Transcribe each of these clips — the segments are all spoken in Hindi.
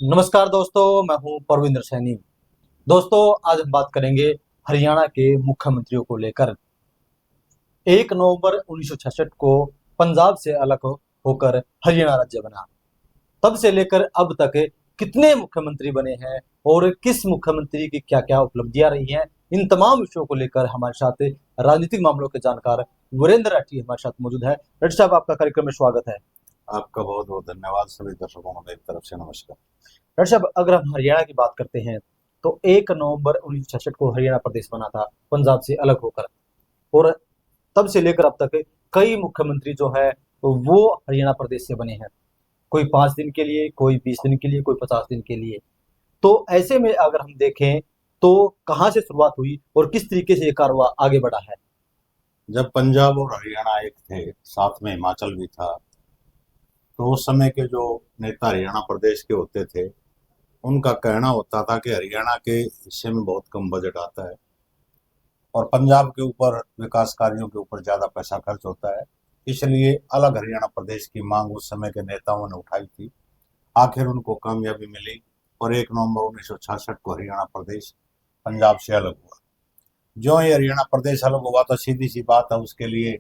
नमस्कार दोस्तों, मैं हूं परविंदर सैनी। दोस्तों, आज हम बात करेंगे हरियाणा के मुख्यमंत्रियों को लेकर। 1 नवंबर 1966 को पंजाब से अलग होकर हरियाणा राज्य बना। तब से लेकर अब तक कितने मुख्यमंत्री बने हैं और किस मुख्यमंत्री की क्या-क्या उपलब्धियां रही हैं, इन तमाम विषयों को लेकर हमारे साथ राजनीतिक मामलों के जानकार वीरेंद्र राठी हमारे साथ मौजूद है। राठी साहब, आपका कार्यक्रम में स्वागत है। आपका बहुत बहुत धन्यवाद। सभी दर्शकों को मेरी तरफ से नमस्कार। राठी साहब, अगर हम हरियाणा की बात करते हैं तो 1 नवंबर 1966 को हरियाणा प्रदेश बना था पंजाब से अलग होकर। और तब से लेकर अब तक कई मुख्यमंत्री जो है वो हरियाणा प्रदेश से बने हैं। कोई 5 दिन के लिए, कोई 20 दिन के लिए, कोई 50 दिन के लिए। तो ऐसे में अगर हम देखें तो कहाँ से शुरुआत हुई और किस तरीके से ये कारवां आगे बढ़ा है? जब पंजाब और हरियाणा एक थे, साथ में हिमाचल भी था, तो उस समय के जो नेता हरियाणा प्रदेश के होते थे, उनका कहना होता था कि हरियाणा के हिस्से में बहुत कम बजट आता है और पंजाब के ऊपर विकास कार्यों के ऊपर ज़्यादा पैसा खर्च होता है। इसलिए अलग हरियाणा प्रदेश की मांग उस समय के नेताओं ने उठाई थी। आखिर उनको कामयाबी मिली और 1 नवंबर 1966 को हरियाणा प्रदेश पंजाब से अलग हुआ। जो ही हरियाणा प्रदेश अलग हुआ तो सीधी सी बात है, उसके लिए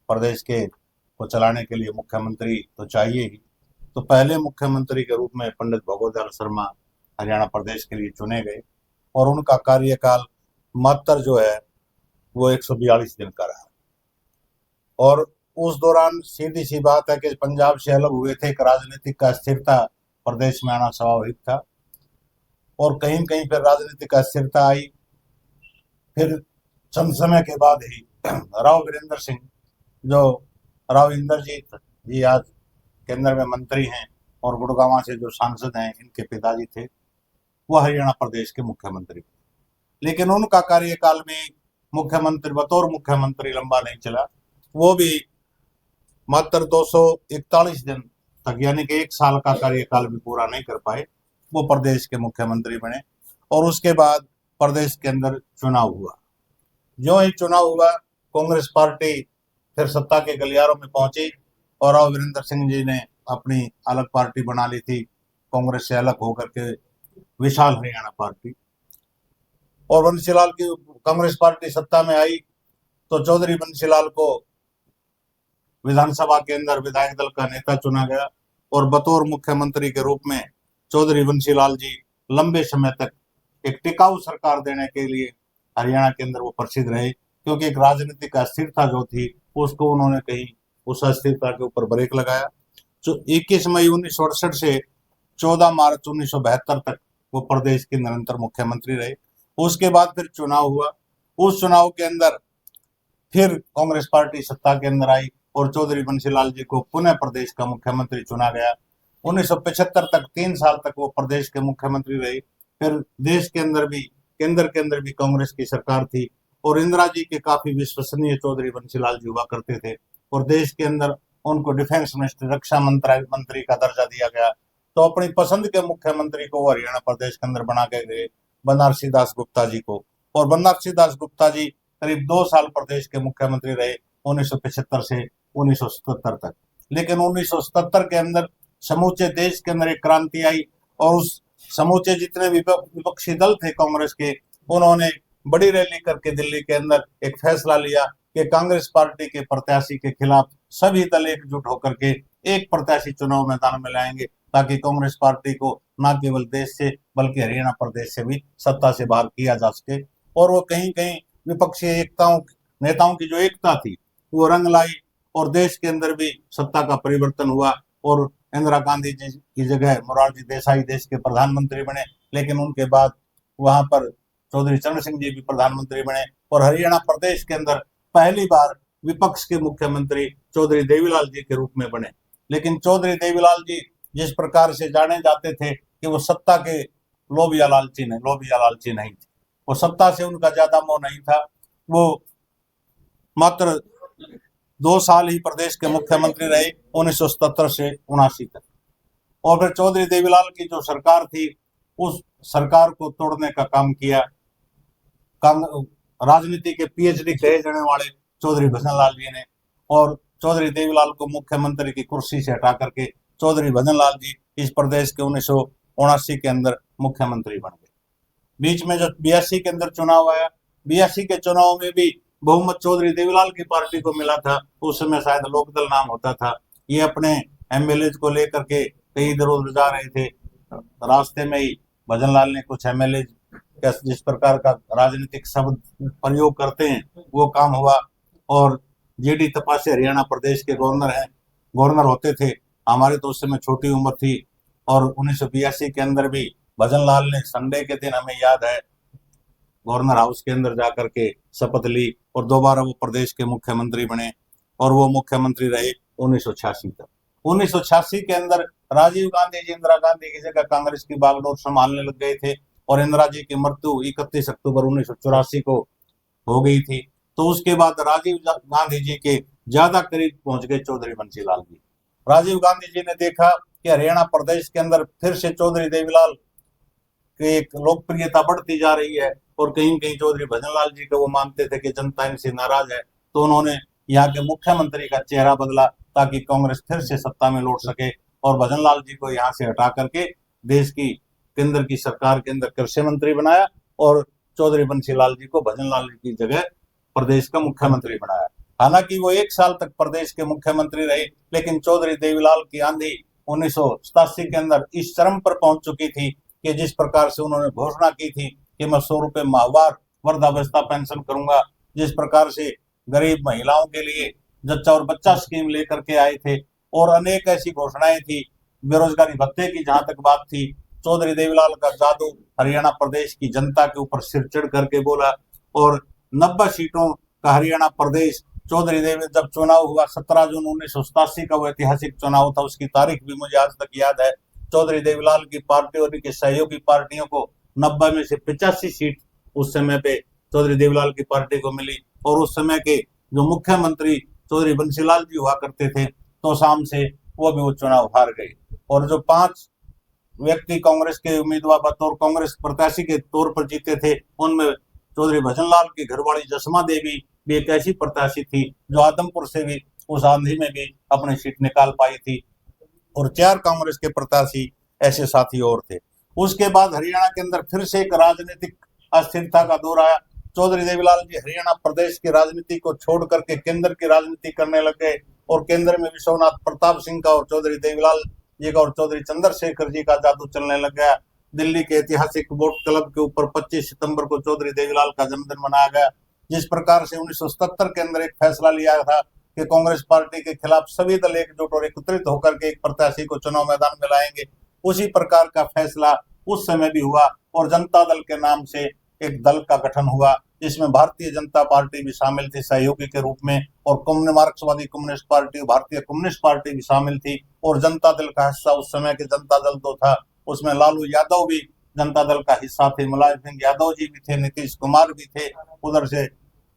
प्रदेश के को चलाने के लिए मुख्यमंत्री तो चाहिए ही। तो पहले मुख्यमंत्री के रूप में पंडित भगवत शर्मा हरियाणा प्रदेश के लिए चुने गए और उनका कार्यकाल मात्र जो है वो 142 दिन का रहा। और उस दौरान सीधी सी बात है कि पंजाब से अलग हुए थे, एक राजनीतिक अस्थिरता प्रदेश में आना स्वाभाविक था और कहीं कहीं पर राजनीतिक अस्थिरता आई। फिर चंद समय के बाद ही राव वीरेंद्र सिंह, जो राव इंद्रजीत जी आज केंद्र में मंत्री हैं और गुड़गांव से जो सांसद हैं, इनके पिताजी थे, वो हरियाणा प्रदेश के मुख्यमंत्री थे। लेकिन उनका कार्यकाल में मुख्यमंत्री बतौर मुख्यमंत्री लंबा नहीं चला। वो भी मात्र 241 दिन तक, यानी कि 1 साल का कार्यकाल भी पूरा नहीं कर पाए, वो प्रदेश के मुख्यमंत्री बने। और उसके बाद प्रदेश के अंदर चुनाव हुआ। जो ही चुनाव हुआ, कांग्रेस पार्टी फिर सत्ता के गलियारों में पहुंची और राव वीरेंद्र सिंह जी ने अपनी अलग पार्टी बना ली थी, कांग्रेस से अलग होकर के विशाल हरियाणा पार्टी। और बंसीलाल की कांग्रेस पार्टी सत्ता में आई तो चौधरी बंसीलाल को विधानसभा के अंदर विधायक दल का नेता चुना गया और बतौर मुख्यमंत्री के रूप में चौधरी बंसीलाल जी लंबे समय तक एक टिकाऊ सरकार देने के लिए हरियाणा के अंदर वो प्रसिद्ध रहे, क्योंकि एक राजनीतिक अस्थिरता जो थी उसको उन्होंने कहीं उस अस्थिरता के ऊपर ब्रेक लगाया। जो 21 मई 1968 से 14 मार्च 1972 तक वो प्रदेश के निरंतर मुख्यमंत्री रहे। उसके बाद फिर चुनाव हुआ। उस चुनाव के अंदर फिर कांग्रेस पार्टी सत्ता के अंदर आई और चौधरी बंसीलाल जी को पुनः प्रदेश का मुख्यमंत्री चुना गया। 1975 तक 3 साल तक वो प्रदेश के मुख्यमंत्री रहे। फिर देश के अंदर भी, केंद्र के अंदर भी कांग्रेस की सरकार थी और इंदिरा जी के काफी विश्वसनीय चौधरी बंसीलाल जी हुआ करते थे और देश के अंदर उनको डिफेंस मिनिस्टर, रक्षा मंत्री का दर्जा दिया गया। तो अपनी पसंद के मुख्यमंत्री को वो हरियाणा प्रदेश के अंदर बना के गए, बनारसी दास गुप्ता जी को। और बनारसी दास गुप्ता जी करीब 2 साल प्रदेश के मुख्यमंत्री रहे, 1975 से 1977 तक। लेकिन 1977 के अंदर समूचे देश के अंदर एक क्रांति आई और उस समूचे जितने विपक्षी दल थे कांग्रेस के, उन्होंने बड़ी रैली करके दिल्ली के अंदर एक फैसला लिया कि कांग्रेस पार्टी के प्रत्याशी के खिलाफ सभी दल एकजुट होकर के एक प्रत्याशी चुनाव मैदान में लाएंगे, ताकि कांग्रेस पार्टी को न केवल देश से बल्कि हरियाणा प्रदेश से भी सत्ता से बाहर किया जा सके। और वो कहीं कहीं विपक्षी नेताओं की जो एकता थी वो रंग लाई और देश के अंदर भी सत्ता का परिवर्तन हुआ और इंदिरा गांधी जी की जगह मोरारजी देसाई देश के प्रधानमंत्री बने। लेकिन उनके बाद वहां पर चौधरी चरण सिंह जी भी प्रधानमंत्री बने और हरियाणा प्रदेश के अंदर पहली बार विपक्ष के मुख्यमंत्री चौधरी देवीलाल जी के रूप में बने। लेकिन चौधरी देवीलाल जी जिस प्रकार से जाने जाते थे कि वो सत्ता के लोभिया लालची नहीं थे, वो सत्ता से उनका ज्यादा मोह नहीं था। वो मात्र 2 साल ही प्रदेश के मुख्यमंत्री रहे, 1977 से 79 तक। और फिर चौधरी देवीलाल की जो सरकार थी, उस सरकार को तोड़ने का काम किया राजनीति के पीएचडी कहे जाने वाले चौधरी भजनलाल जी ने। और चौधरी देवीलाल को मुख्यमंत्री की कुर्सी से हटा करके चौधरी भजनलाल जी इस प्रदेश के 1979 के अंदर मुख्यमंत्री बन गए। बीच में जो 82 के अंदर चुनाव आया, 82 के चुनाव में भी बहुमत चौधरी देवीलाल की पार्टी को मिला था। उस समय शायद लोकदल नाम होता था। ये अपने एमएलए को लेकर के कई इधर उधर जा रहे थे। रास्ते में ही भजनलाल ने कुछ एमएलए जिस प्रकार का राजनीतिक शब्द प्रयोग करते हैं वो काम हुआ। और जीडी तपासे हरियाणा प्रदेश के गवर्नर होते थे। हमारी तो उस समय छोटी उम्र थी। और 1982 के अंदर भी भजनलाल ने संडे के दिन, हमें याद है, गवर्नर हाउस के अंदर जाकर के शपथ ली और दोबारा वो प्रदेश के मुख्यमंत्री बने। और वो मुख्यमंत्री रहे 1986 तक। 1986 के अंदर राजीव गांधी जी इंदिरा गांधी की जगह कांग्रेस की बागडोर संभालने लग गए थे और इंदिरा जी की मृत्यु 31 अक्टूबर 1984 को हो गई थी। तो उसके बाद राजीव गांधी जी के ज्यादा करीब पहुंच गए चौधरी बंसीलाल जी। राजीव गांधी जी ने देखा कि हरियाणा प्रदेश के अंदर फिर से चौधरी देवीलाल की एक लोकप्रियता बढ़ती जा रही है और कहीं कहीं चौधरी भजनलाल जी को वो मानते थे कि जनता इनसे नाराज है। तो उन्होंने यहाँ के मुख्यमंत्री का चेहरा बदला ताकि कांग्रेस फिर से सत्ता में लौट सके और भजनलाल जी को यहाँ से हटा करके देश की केंद्र की सरकार के अंदर कृषि मंत्री बनाया और चौधरी बंसीलाल जी को भजनलाल जी की जगह प्रदेश का मुख्यमंत्री बनाया। हालांकि वो 1 साल तक प्रदेश के मुख्यमंत्री रहे, लेकिन चौधरी देवीलाल की आंधी 1987 के अंदर इस चरम पर पहुंच चुकी थी कि जिस प्रकार से उन्होंने घोषणा की थी कि मैं 100 रुपए माहवार वृद्धावस्था पेंशन करूंगा, जिस प्रकार से गरीब महिलाओं के लिए जच्चा और बच्चा स्कीम लेकर के आए थे और अनेक ऐसी घोषणाएं थी। बेरोजगारी भत्ते की जहां तक बात थी, चौधरी देवीलाल का जादू हरियाणा प्रदेश की जनता के ऊपर सिर चढ़ करके बोला और 90 सीटों का हरियाणा प्रदेश चौधरी देवी जब चुनाव हुआ 17 जून 1987 का वो ऐतिहासिक चुनाव था, उसकी तारीख भी मुझे आज तक याद है। चौधरी देवीलाल की पार्टी और उनके सहयोगी पार्टियों को 90 में से 85 सीट उस समय पे चौधरी देवीलाल की पार्टी को मिली और उस समय के जो मुख्यमंत्री चौधरी बंसीलाल जी हुआ करते थे तो शाम से वो भी वो चुनाव हार गए। और जो 5 व्यक्ति कांग्रेस के उम्मीदवार बतौर कांग्रेस प्रत्याशी के तौर पर जीते थे, उनमें चौधरी भजनलाल की घरवाली जसमा देवी भी एक ऐसी प्रत्याशी थी जो आदमपुर से भी उस आंधी में भी अपनी सीट निकाल पाई थी और 4 कांग्रेस के प्रत्याशी ऐसे साथी और थे। उसके बाद हरियाणा के अंदर फिर से एक राजनीतिक अस्थिरता का दौर आया। चौधरी देवीलाल जी हरियाणा प्रदेश की राजनीति को छोड़ करके केंद्र की राजनीति करने लग गए और केंद्र में विश्वनाथ प्रताप सिंह का और चौधरी देवीलाल जी का और चौधरी चंद्रशेखर जी का जादू चलने लग गया। दिल्ली के ऐतिहासिक बोट क्लब के ऊपर 25 सितंबर को चौधरी देवीलाल का जन्मदिन मनाया गया। जिस प्रकार से 1977 के अंदर एक फैसला लिया था कि कांग्रेस पार्टी के खिलाफ सभी दल एकजुट और एकत्रित होकर के एक प्रत्याशी को चुनाव मैदान में लाएंगे, उसी प्रकार का फैसला उस समय भी हुआ और जनता दल के नाम से एक दल का गठन हुआ जिसमें भारतीय जनता पार्टी भी शामिल थी सहयोगी के रूप में और मार्क्सवादी कम्युनिस्ट पार्टी, भारतीय कम्युनिस्ट पार्टी भी शामिल थी और जनता दल का हिस्सा उस समय के जनता दल तो था, उसमें लालू यादव भी जनता दल का हिस्सा थे, मुलायम सिंह यादव जी भी थे, नीतीश कुमार भी थे। उधर से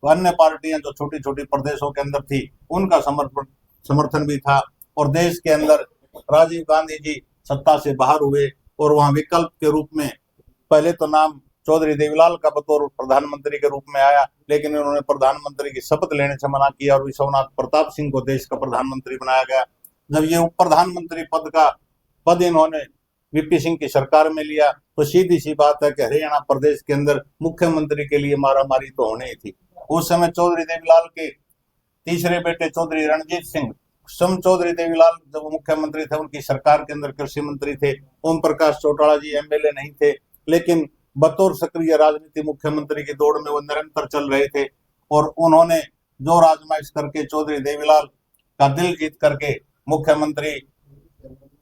अन्य पार्टियां जो छोटी छोटी प्रदेशों के अंदर थी उनका समर्थन भी था और देश के अंदर राजीव गांधी जी सत्ता से बाहर हुए और वहां विकल्प के रूप में पहले तो नाम चौधरी देवीलाल का बतौर प्रधानमंत्री के रूप में आया, लेकिन उन्होंने प्रधानमंत्री की शपथ लेने से मना किया और विश्वनाथ प्रताप सिंह को देश का प्रधानमंत्री बनाया गया। जब ये उप प्रधानमंत्री पद इन्होंने वीपी सिंह की सरकार में लिया तो सीधी सी बात है कि हरियाणा प्रदेश के अंदर मुख्यमंत्री के लिए मारामारी तो होनी ही थी। उस समय चौधरी देवीलाल के तीसरे बेटे चौधरी रणजीत सिंह स्वयं चौधरी देवीलाल जब मुख्यमंत्री थे उनकी सरकार के अंदर कृषि मंत्री थे। ओम प्रकाश चौटाला जी एमएलए नहीं थे, लेकिन बतौर सक्रिय राजनीति मुख्यमंत्री की दौड़ में वो निरंतर चल रहे थे और उन्होंने जो आजमाइश करके चौधरी देवीलाल का दिल जीत करके मुख्यमंत्री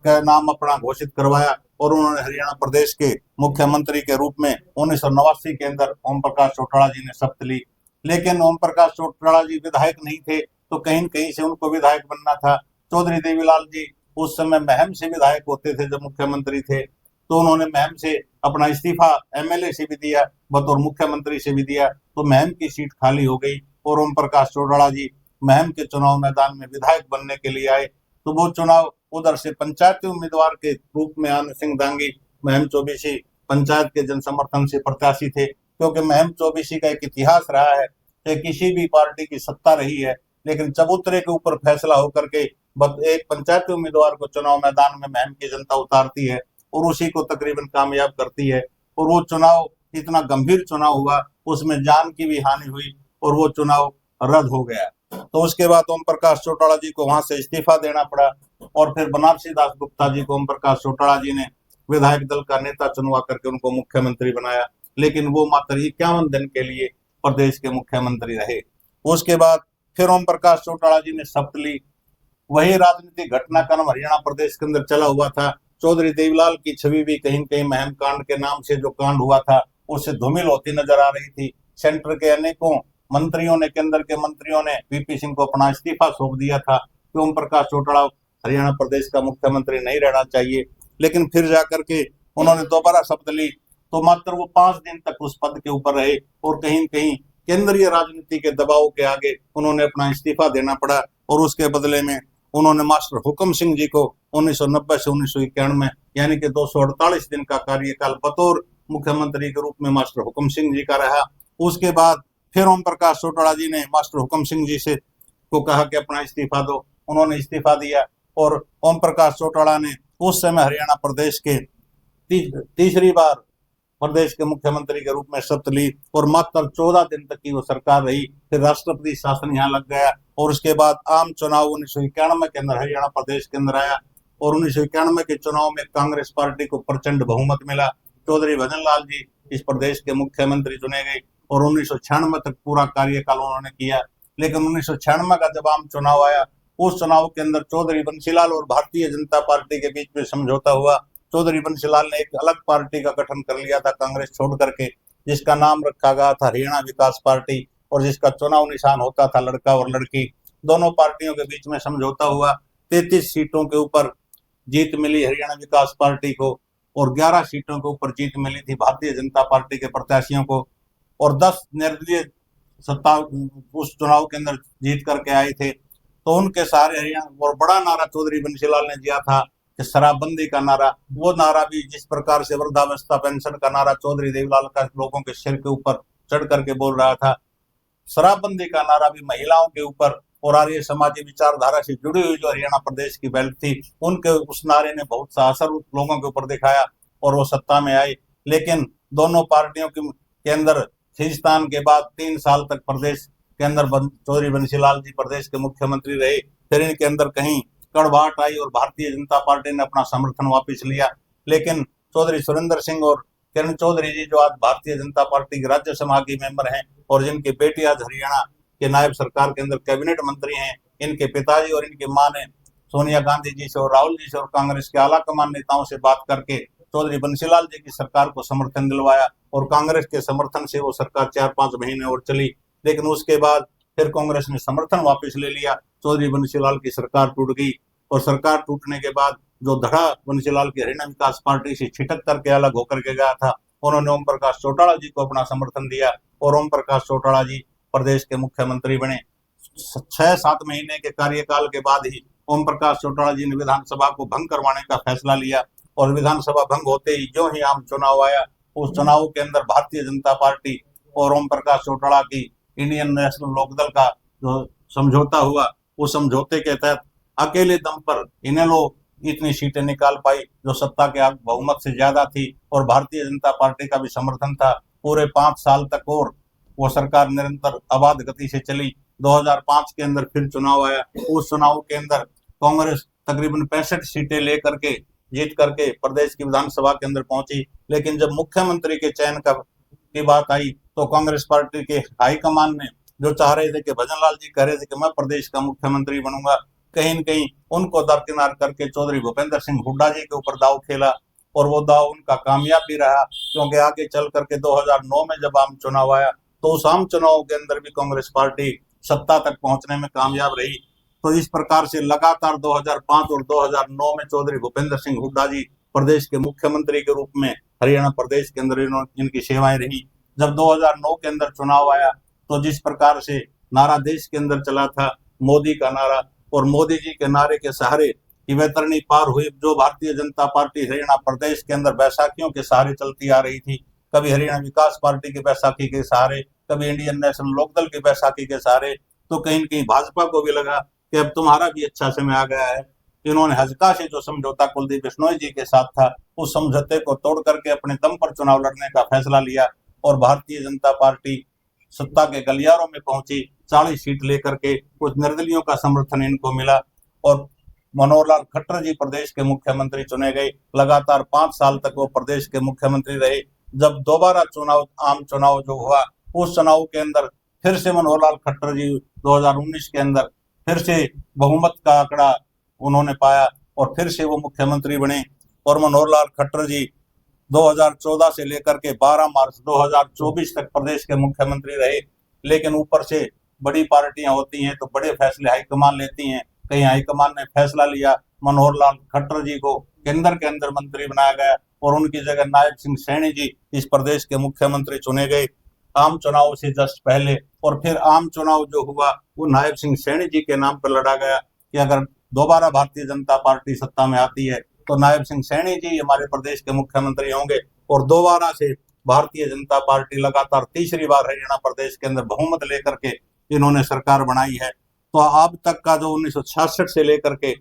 का नाम अपना घोषित करवाया और उन्होंने हरियाणा प्रदेश के मुख्यमंत्री के रूप में 1989 के अंदर ओम प्रकाश चौटाला जी ने शपथ ली। लेकिन ओम प्रकाश चौटाला जी विधायक नहीं थे तो कहीं कहीं से उनको विधायक बनना था। चौधरी देवीलाल जी उस समय महम से विधायक होते थे जब मुख्यमंत्री थे, तो उन्होंने महम से अपना इस्तीफा एमएलए से भी दिया, बतौर मुख्यमंत्री से भी दिया, तो महम की सीट खाली हो गई और ओम प्रकाश चौटाला जी महम के चुनाव मैदान में विधायक बनने के लिए आए। तो वो चुनाव उधर से पंचायती उम्मीदवार के रूप में आनंद सिंह दांगी महम चौबीसी पंचायत के जनसमर्थन से प्रत्याशी थे, क्योंकि महम चौबीसी का एक इतिहास रहा है कि किसी भी पार्टी की सत्ता रही है लेकिन चबूतरे के ऊपर फैसला होकर के एक पंचायती उम्मीदवार को चुनाव मैदान में महम की जनता उतारती है और उसी को तकरीबन कामयाब करती है। और वो चुनाव इतना गंभीर चुनाव हुआ, उसमें जान की भी हानि हुई और वो चुनाव रद्द हो गया। तो उसके बाद ओम प्रकाश चौटाला जी को वहां से इस्तीफा देना पड़ा और फिर बनारसी दास गुप्ता जी को ओम प्रकाश चौटाला जी ने विधायक दल का नेता चुनवा करके उनको मुख्यमंत्री बनाया, लेकिन वो मात्र 51 दिन के लिए प्रदेश के मुख्यमंत्री रहे। उसके बाद फिर ओम प्रकाश चौटाला जी ने शपथ ली। वही राजनीतिक घटनाक्रम हरियाणा प्रदेश के अंदर चला हुआ था। चौधरी देवीलाल की छवि भी कहीं कहीं महम कांड के नाम से जो कांड हुआ था उससे धूमिल होती नजर आ रही थी। सेंटर के अनेकों मंत्रियों ने, केंद्र के मंत्रियों ने वीपी सिंह को अपना इस्तीफा सौंप दिया था कि ओम प्रकाश चौटाला हरियाणा प्रदेश का मुख्यमंत्री नहीं रहना चाहिए। लेकिन फिर जाकर के उन्होंने दोबारा शपथ ली तो मात्र वो 5 दिन तक उस पद के ऊपर रहे और कहीं कहीं केंद्रीय राजनीति के दबाव के आगे उन्होंने अपना इस्तीफा देना पड़ा। और उसके बदले में उन्होंने मास्टर हुक्म सिंह जी को 1990 से 1991 यानी कि 248 दिन का कार्यकाल बतौर मुख्यमंत्री के रूप में मास्टर हुक्म सिंह जी का रहा। उसके बाद फिर ओम प्रकाश चौटाला जी ने मास्टर हुक्म सिंह जी से को कहा कि अपना इस्तीफा दो। उन्होंने इस्तीफा दिया और ओम प्रकाश चौटाला ने उस समय हरियाणा प्रदेश के तीसरी बार प्रदेश के मुख्यमंत्री के रूप में शपथ ली और मात्र 14 दिन तक की वो सरकार रही। फिर राष्ट्रपति शासन यहाँ लग गया और उसके बाद आम चुनाव 1991 के अंदर हरियाणा प्रदेश के अंदर आया और 1991 के चुनाव में कांग्रेस पार्टी को प्रचंड बहुमत मिला। चौधरी भजन लाल जी इस प्रदेश के मुख्यमंत्री चुने गए और 1996 तक पूरा कार्यकाल उन्होंने किया। लेकिन 1996 का जब आम चुनाव आया उस चुनाव के अंदर चौधरी बंसीलाल और भारतीय जनता पार्टी के बीच में समझौता हुआ। चौधरी बंसीलाल ने एक अलग पार्टी का गठन कर लिया था कांग्रेस छोड़ करके, जिसका नाम रखा गया था हरियाणा विकास पार्टी और जिसका चुनाव निशान होता था लड़का और लड़की। दोनों पार्टियों के बीच में समझौता हुआ। 33 सीटों के ऊपर जीत मिली हरियाणा विकास पार्टी को और 11 सीटों के ऊपर जीत मिली थी भारतीय जनता पार्टी के प्रत्याशियों को और 10 निर्दलीय सत्ता उस चुनाव के अंदर जीत करके आए थे। तो उनके सारे हरियाणा और बड़ा नारा चौधरी बंसीलाल ने दिया था कि शराबबंदी का नारा, वो नारा भी जिस प्रकार से वृद्धावस्था पेंशन का नारा चौधरी देवीलाल का लोगों के सिर के ऊपर चढ़ करके बोल रहा था, शराबबंदी का नारा भी महिलाओं के ऊपर और आर्य समाजी विचारधारा से जुड़ी हुई जो हरियाणा प्रदेश की बेल्ट थी उनके उस नारे ने बहुत सा असर लोगों के ऊपर दिखाया और वो सत्ता में आई। लेकिन दोनों पार्टियों के अंदर खींचतान के बाद 3 साल तक प्रदेश के अंदर चौधरी बंसीलाल जी प्रदेश के मुख्यमंत्री रहे। फिर इनके अंदर कहीं कड़वाहट आई और भारतीय जनता पार्टी ने अपना समर्थन वापस लिया। लेकिन चौधरी सुरेंद्र सिंह और किरण चौधरी जी जो आज भारतीय जनता पार्टी के राज्यसभा की मेंबर हैं और जिनकी बेटी आज हरियाणा के नायब सरकार के अंदर कैबिनेट मंत्री हैं, इनके पिताजी और इनकी मां ने सोनिया गांधी जी से और राहुल जी से और कांग्रेस के आला कमान नेताओं से बात करके चौधरी बंसीलाल जी की सरकार को समर्थन दिलवाया और कांग्रेस के समर्थन से वो सरकार 4-5 महीने और चली। लेकिन उसके बाद फिर कांग्रेस ने समर्थन वापस ले लिया, चौधरी बंसीलाल की सरकार टूट गई और सरकार टूटने के बाद जो धड़ा बंसीलाल की हरियाणा विकास पार्टी से छिटक करके अलग होकर के गया था, उन्होंने ओम प्रकाश चौटाला जी को अपना समर्थन दिया और ओम प्रकाश चौटाला जी प्रदेश के मुख्यमंत्री बने। 6-7 महीने के कार्यकाल के बाद ही ओम प्रकाश चौटाला जी ने विधानसभा को भंग करवाने का फैसला लिया और विधानसभा भंग होते ही जो ही आम चुनाव आया उस चुनाव के अंदर भारतीय जनता पार्टी और ओम प्रकाश चौटाला की इंडियन नेशनल लोकदल का जो समझौता हुआ, उस समझौते के तहत अकेले दम पर इन्हें लोग इतनी सीटें निकाल पाई जो सत्ता के बहुमत से ज्यादा थी और भारतीय जनता पार्टी का भी समर्थन था। पूरे 5 साल तक और वो सरकार निरंतर अबाध गति से चली। 2005 के अंदर फिर चुनाव आया, उस चुनाव के अंदर कांग्रेस तकरीबन 65 सीटें लेकर के जीत करके प्रदेश की विधानसभा के अंदर पहुंची। लेकिन जब मुख्यमंत्री के चयन की बात आई तो कांग्रेस पार्टी के हाईकमान ने जो चाह रहे थे कि भजन लाल जी कह रहे थे कि मैं प्रदेश का मुख्यमंत्री बनूंगा, कहीं न कहीं उनको दरकिनार करके चौधरी भूपेंद्र सिंह हुड्डा जी के ऊपर दाव खेला और वो दाव उनका कामयाब भी रहा, क्योंकि आगे चल करके 2009 में जब आम चुनाव आया तो उस आम चुनाव के अंदर भी कांग्रेस पार्टी सत्ता तक पहुंचने में कामयाब रही। तो इस प्रकार से लगातार 2005 और 2009 में चौधरी भूपेंद्र सिंह हुड्डा जी प्रदेश के मुख्यमंत्री के रूप में हरियाणा प्रदेश के अंदर इनकी सेवाएं रही। जब 2009 के अंदर चुनाव आया तो जिस प्रकार से नारा देश के अंदर चला था मोदी का नारा, और मोदी जी के नारे के सहारे कि वैतरणी पार हुई जो भारतीय जनता पार्टी हरियाणा प्रदेश के अंदर बैसाखियों के सहारे चलती आ रही थी, कभी हरियाणा विकास पार्टी के बैसाखी के सहारे, कभी इंडियन नेशनल लोकदल के बैसाखी के सहारे, तो कहीं न कहीं भाजपा को भी लगा कि अब तुम्हारा भी अच्छा समय आ गया है इन्होंने हजका से जो समझौता कुलदीप बिश्नोई जी के साथ था, उस समझौते को तोड़ करके अपने दम पर चुनाव लड़ने का फैसला लिया और भारतीय जनता पार्टी सत्ता के गलियारों में पहुंची। 40 सीट लेकर के कुछ निर्दलियों का समर्थन इनको मिला और मनोहर लाल खट्टर जी प्रदेश के मुख्यमंत्री चुने गए। लगातार 5 साल तक वो प्रदेश के मुख्यमंत्री रहे। जब दोबारा चुनाव, आम चुनाव जो हुआ, उस चुनाव के अंदर फिर से मनोहर लाल खट्टर जी 2019 के अंदर फिर से बहुमत का आंकड़ा उन्होंने पाया और फिर से वो मुख्यमंत्री बने। और मनोहर लाल खट्टर जी 2014 से लेकर के 12 मार्च 2024 तक प्रदेश के मुख्यमंत्री रहे। लेकिन ऊपर से बड़ी पार्टियां होती हैं तो बड़े फैसले हाईकमान लेती हैं। कहीं हाईकमान ने फैसला लिया, मनोहर लाल खट्टर जी को केंद्र के अंदर मंत्री बनाया गया और उनकी जगह नायब सिंह सैनी जी इस प्रदेश के मुख्यमंत्री चुने गए आम चुनाव से जस्ट पहले। और फिर आम चुनाव जो हुआ वो नायब सिंह सैनी जी के नाम पर लड़ा गया कि अगर दोबारा भारतीय जनता पार्टी सत्ता में आती है तो नायब सिंह सैनी जी हमारे प्रदेश के मुख्यमंत्री होंगे। और दोबारा से भारतीय जनता पार्टी लगातार तीसरी बार हरियाणा प्रदेश के अंदर बहुमत लेकर के इन्होंने सरकार बनाई है। तो अब तक का जो 1966 से लेकर के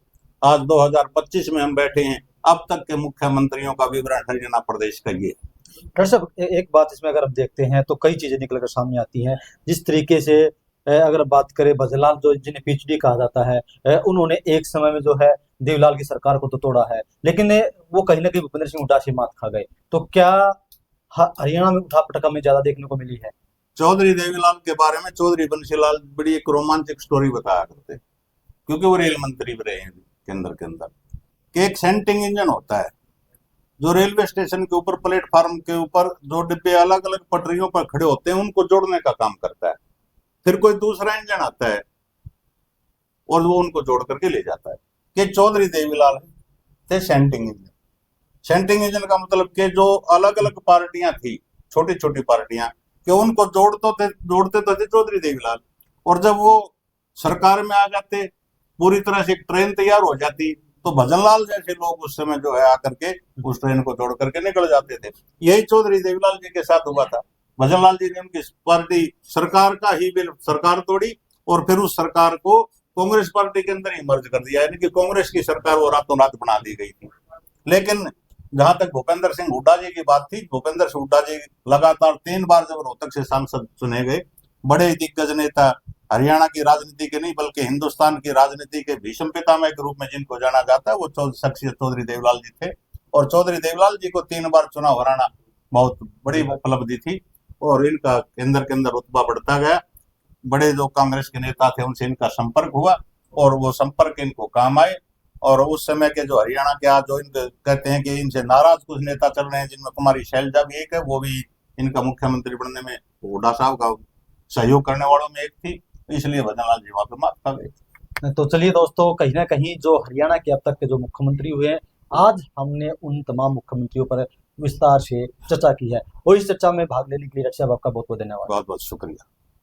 आज 2025 में हम बैठे हैं, अब तक के मुख्यमंत्रियों का विवरण हरियाणा प्रदेश का ये। डॉक्टर साहब, एक बात इसमें अगर हम देखते हैं तो कई चीजें निकल कर सामने आती हैं। जिस तरीके से अगर बात करें भजनलाल जो जिन्हें पीएचडी कहा जाता है, उन्होंने एक समय में जो है देवीलाल की सरकार को तो तोड़ा है, लेकिन वो कहीं ना कहीं भूपेंद्र सिंह हुड्डा से मात खा गए। तो क्या हरियाणा में उठा हमें ज्यादा देखने को मिली है? चौधरी देवीलाल के बारे में चौधरी बंसीलाल बड़ी एक रोमांचक स्टोरी बताया करते, क्योंकि वो रेल मंत्री भी रहे हैं केंद्र के अंदर, कि एक सेंटिंग इंजन होता है जो रेलवे स्टेशन के ऊपर प्लेटफार्म के ऊपर जो डिब्बे अलग अलग पटरियों पर खड़े होते हैं उनको जोड़ने का काम करता है। फिर कोई दूसरा इंजन आता है और वो उनको जोड़ करके ले जाता है। कि चौधरी देवीलाल थे सेंटिंग इंजन। सेंटिंग इंजन का मतलब कि जो अलग अलग पार्टियां थी, छोटी छोटी पार्टियां, कि उनको जोड़ते तो थे चौधरी देवीलाल। और जब वो सरकार में आ जाते, पूरी तरह से एक ट्रेन तैयार हो जाती, तो भजनलाल जैसे लोग उस समय जो है आकर के उस ट्रेन को जोड़ करके निकल जाते थे। यही चौधरी देवीलाल जी के साथ हुआ था। भजनलाल जी ने उनकी पार्टी सरकार का ही बिल सरकार तोड़ी और फिर उस सरकार को कांग्रेस पार्टी के अंदर ही मर्ज कर दिया, यानी कि कांग्रेस की सरकार वो रातों रात बना दी गई थी। लेकिन जहां तक भूपेंद्र सिंह हुड्डा जी की बात थी, भूपेंद्र सिंह हुड्डा जी लगातार 3 बार जब रोहतक से सांसद चुने गए, बड़े दिग्गज नेता, हरियाणा की राजनीति के नहीं बल्कि हिंदुस्तान की राजनीति के भीष्म पितामह के रूप में जिनको जाना जाता है, वो शख्सियत चौधरी देवीलाल जी थे। और चौधरी देवीलाल जी को 3 बार चुनाव हराना बहुत बड़ी उपलब्धि थी और इनका केंद्र के अंदर रुतबा बढ़ता गया। बड़े जो कांग्रेस के नेता थे उनसे इनका संपर्क हुआ और वो संपर्क इनको काम आए। और उस समय के जो हरियाणा के आज जो इनके कहते हैं कि इनसे नाराज कुछ नेता चल रहे हैं, जिनमें कुमारी शैलजा भी एक है, वो भी इनका मुख्यमंत्री बनने में हुड्डा साहब का सहयोग करने वालों में एक थी, इसलिए भजनलाल जी वहां पे मात खा गए। तो चलिए दोस्तों, कहीं ना कहीं जो हरियाणा के अब तक के जो मुख्यमंत्री हुए हैं, आज हमने उन तमाम मुख्यमंत्रियों पर विस्तार से चर्चा की है और इस चर्चा में भाग लेने के लिए डॉक्टर साहब आपका बहुत बहुत धन्यवाद। बहुत बहुत शुक्रिया।